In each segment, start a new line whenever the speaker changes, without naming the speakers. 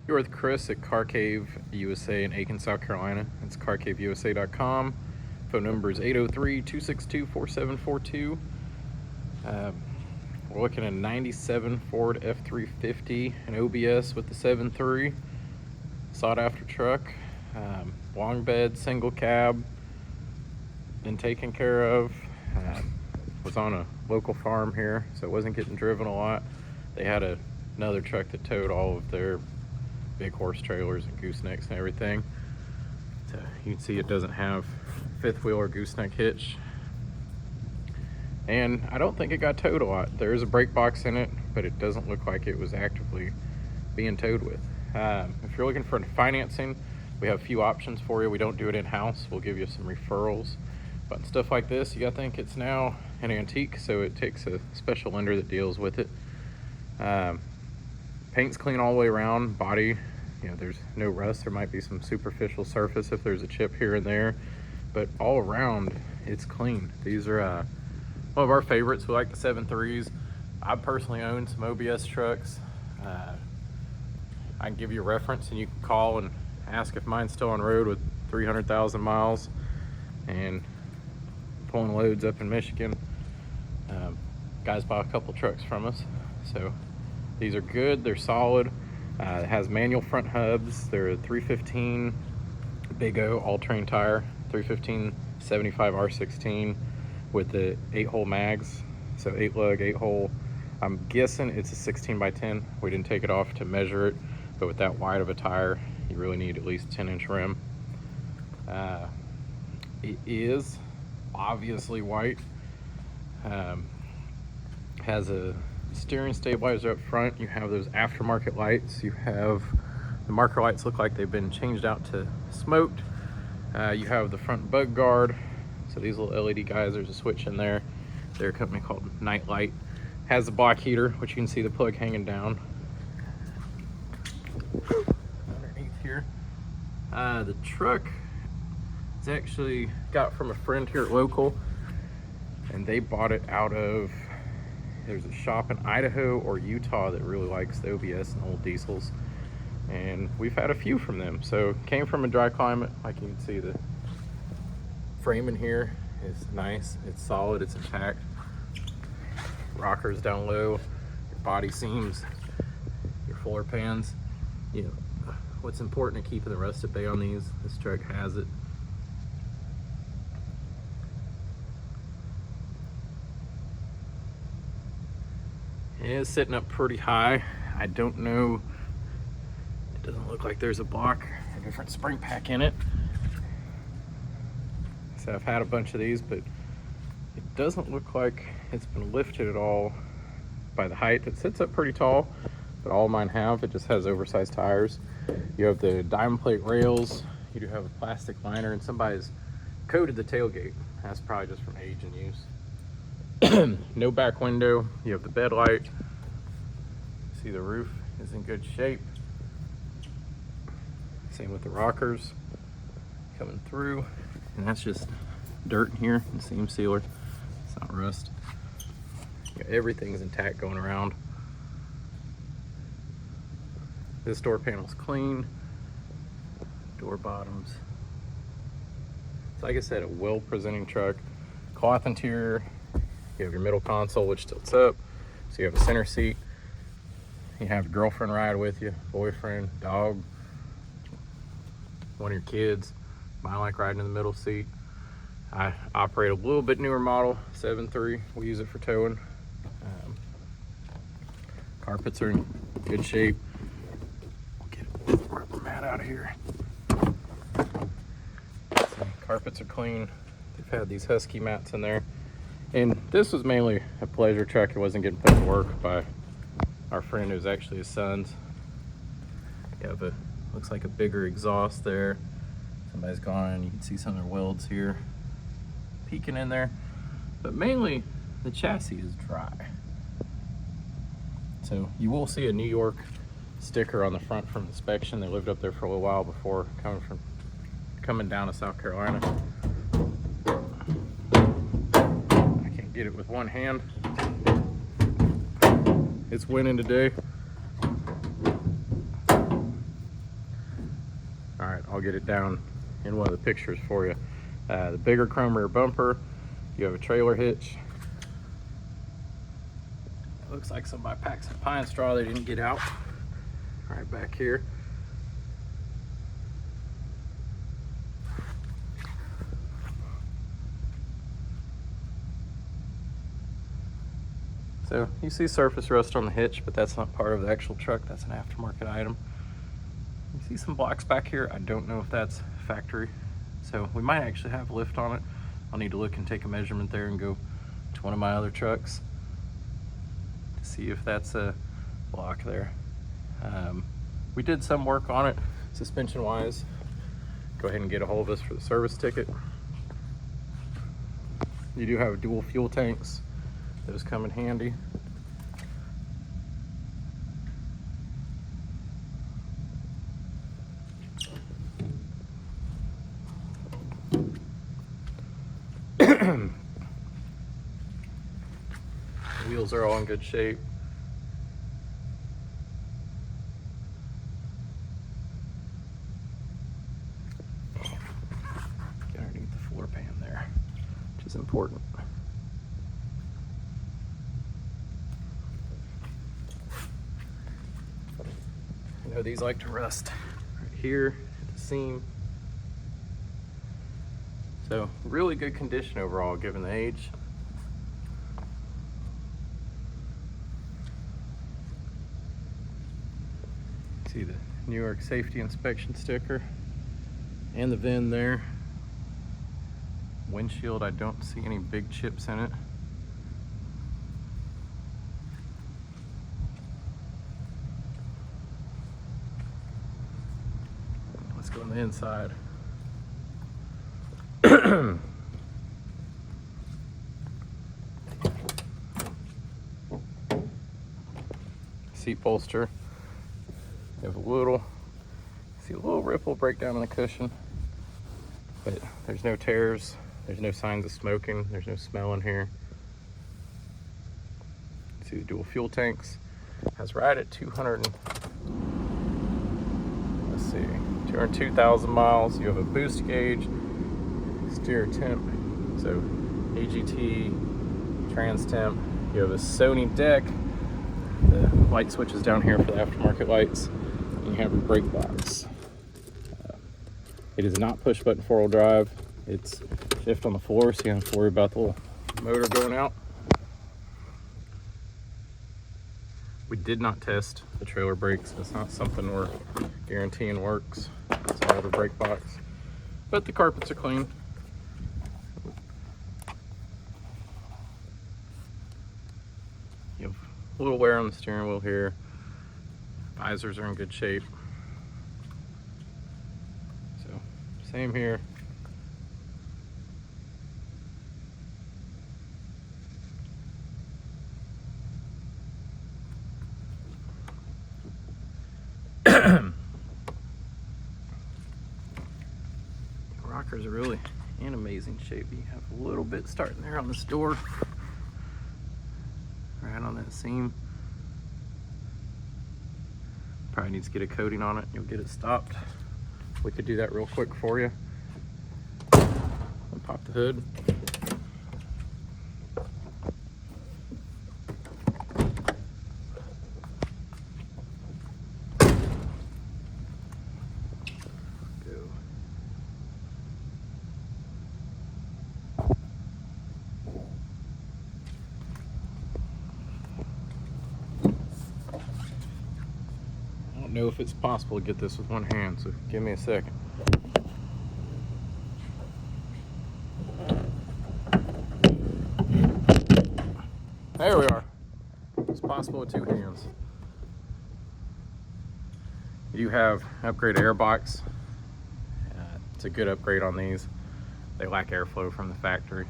You're with Chris at Car Cave USA in Aiken, South Carolina. It's carcaveusa.com. Phone number is 803-262-4742. We're looking at a 97 Ford F350 and OBS with the 7.3. Sought after truck. Long bed, single cab. Been taken care of. Was on a local farm here, so it wasn't getting driven a lot. They had another truck that towed all of their big horse trailers and goosenecks and everything. So you can see it doesn't have fifth wheel or gooseneck hitch. And I don't think it got towed a lot. There is a brake box in it, but it doesn't look like it was actively being towed with. If you're looking for financing, we have a few options for you. We don't do it in-house. We'll give you some referrals. But stuff like this, you gotta think it's now an antique, so it takes a special lender that deals with it. Paint's clean all the way around. Body, you know, there's no rust. There might be some superficial surface if there's a chip here and there, but all around it's clean. These are one of our favorites. We like the 7.3s. I personally own some OBS trucks. I can give you a reference and you can call and ask if mine's still on road with 300,000 miles and pulling loads up in Michigan. Guys buy a couple trucks from us, so these are good. They're solid. It has manual front hubs. They're a 315 Big O all-terrain tire, 315 75 R16 with the 8-hole mags, so 8 lug, 8-hole. I'm guessing it's a 16 by 10. We didn't take it off to measure it, but with that wide of a tire, you really need at least 10-inch rim. It is obviously white. Has a steering stabilizer up front. You have those aftermarket lights. You have the marker lights look like they've been changed out to smoked. You have the front bug guard. So these little LED guys, there's a switch in there. They're a company called Nightlight. Has the block heater, which you can see the plug hanging down underneath here. The truck is actually got from a friend here at local, and they bought it out of, there's a shop in Idaho or Utah that really likes the OBS and old diesels, and we've had a few from them. So it came from a dry climate. Like you can see, the frame in here is nice, it's solid, it's intact. Rockers down low, your body seams, your floor pans. You know what's important to keeping the rust at bay on these. This truck has it. It is sitting up pretty high. I don't know, it doesn't look like there's a block or different spring pack in it. So I've had a bunch of these, but it doesn't look like it's been lifted at all by the height. It sits up pretty tall, but all mine have. It just has oversized tires. You have the diamond plate rails. You do have a plastic liner, and somebody's coated the tailgate. That's probably just from age and use. No back window. You have the bed light. See, the roof is in good shape. Same with the rockers coming through, and that's just dirt in here and seam sealer. It's not rust. You know, everything's intact going around. This door panel's clean. Door bottoms. So like I said, a well-presenting truck. Cloth interior. You have your middle console, which tilts up. So you have a center seat. You have your girlfriend ride with you, boyfriend, dog, one of your kids. I like riding in the middle seat. I operate a little bit newer model, 7.3. We use it for towing. Carpets are in good shape. We'll get a rubber mat out of here. So carpets are clean. They've had these Huskey mats in there. And this was mainly a pleasure truck. It wasn't getting put to work by our friend who's actually his son's. You have a, looks like a bigger exhaust there. Somebody's gone, you can see some of their welds here peeking in there. But mainly the chassis is dry. So you will see a New York sticker on the front from inspection. They lived up there for a little while before coming down to South Carolina. Get it with one hand. It's winning today. right, I'll get it down in one of the pictures for you. The bigger chrome rear bumper, you have a trailer hitch. It looks like somebody packed some pine straw they didn't get out. Right back here. So you see surface rust on the hitch, but that's not part of the actual truck. That's an aftermarket item. You see some blocks back here. I don't know if that's factory. So we might actually have lift on it. I'll need to look and take a measurement there and go to one of my other trucks to see if that's a block there. We did some work on it suspension wise. Go ahead and get a hold of us for the service ticket. You do have dual fuel tanks. Those come in handy. Wheels are all in good shape. Get underneath the floor pan there, which is important. You know, these like to rust right here at the seam. So really good condition overall given the age. See the New York safety inspection sticker and the VIN there. Windshield, I don't see any big chips in it. Let's go on the inside. Seat bolster. You have a little ripple breakdown in the cushion, but there's no tears, there's no signs of smoking, there's no smell in here. See the dual fuel tanks. Has right at 202,000 miles. You have a boost gauge, steer temp, so AGT, trans temp. You have a Sony deck. The light switches down here for the aftermarket lights. And you have your brake box. It is not push button 4-wheel drive. It's shift on the floor, so you don't have to worry about the little motor going out. We did not test the trailer brakes. It's not something we're guaranteeing works. It's an older brake box, but the carpets are clean. You have a little wear on the steering wheel here. Visors are in good shape. So same here. Rockers are really in amazing shape. You have a little bit starting there on this door, right on that seam. Probably needs to get a coating on it. You'll get it stopped. We could do that real quick for you. And pop the hood. Know if it's possible to get this with one hand, so give me a second. There we are. It's possible with two hands. You do have upgrade air box. It's a good upgrade on these. They lack airflow from the factory.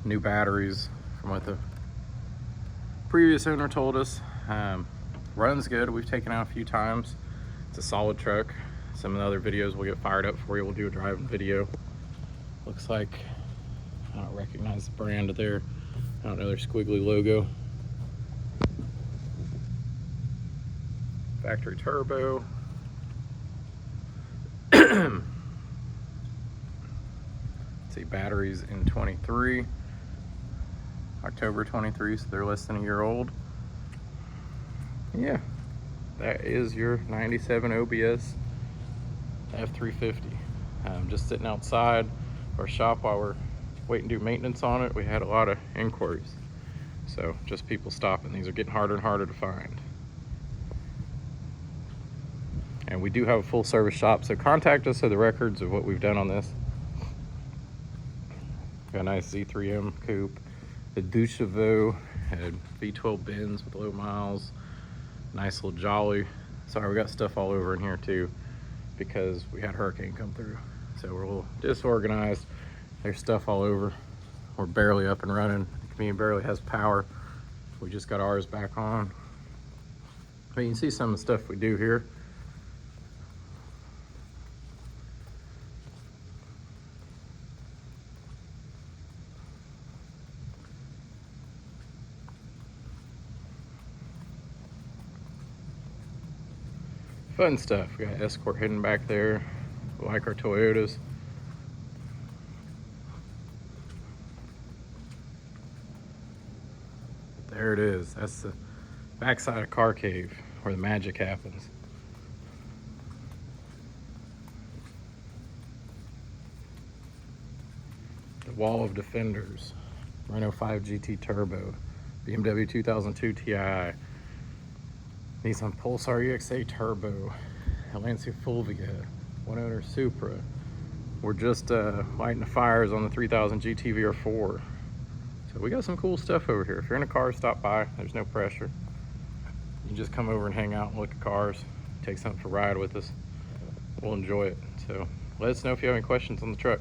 New batteries from what the previous owner told us. Runs good. We've taken out a few times. It's a solid truck. Some of the other videos will get fired up for you. We'll do a driving video. Looks like, I don't recognize the brand there. I don't know their squiggly logo. Factory turbo. See, batteries in 23, October 23, so they're less than a year old. Yeah, that is your 97 OBS F350. Just sitting outside our shop while we're waiting to do maintenance on it. We had a lot of inquiries, so just people stopping. These are getting harder and harder to find. And we do have a full service shop, so contact us for the records of what we've done on this. Got a nice Z3M coupe, the Ducheveau, had V12 bins with low miles, nice little Jolly. Sorry, we got stuff all over in here too because we had a hurricane come through, so we're a little disorganized. There's stuff all over. We're barely up and running. The community barely has power. We just got ours back on. But you can see some of the stuff we do here. Fun stuff. We got Escort hidden back there, like our Toyotas. There it is. That's the backside of Car Cave where the magic happens. The wall of defenders. Renault 5 GT Turbo, BMW 2002 Ti, Nissan Pulsar EXA Turbo, Lancia Fulvia, one owner Supra. We're just lighting the fires on the 3000 GT VR4. So we got some cool stuff over here. If you're in a car, stop by. There's no pressure. You can just come over and hang out and look at cars, take something for a ride with us. We'll enjoy it. So let us know if you have any questions on the truck.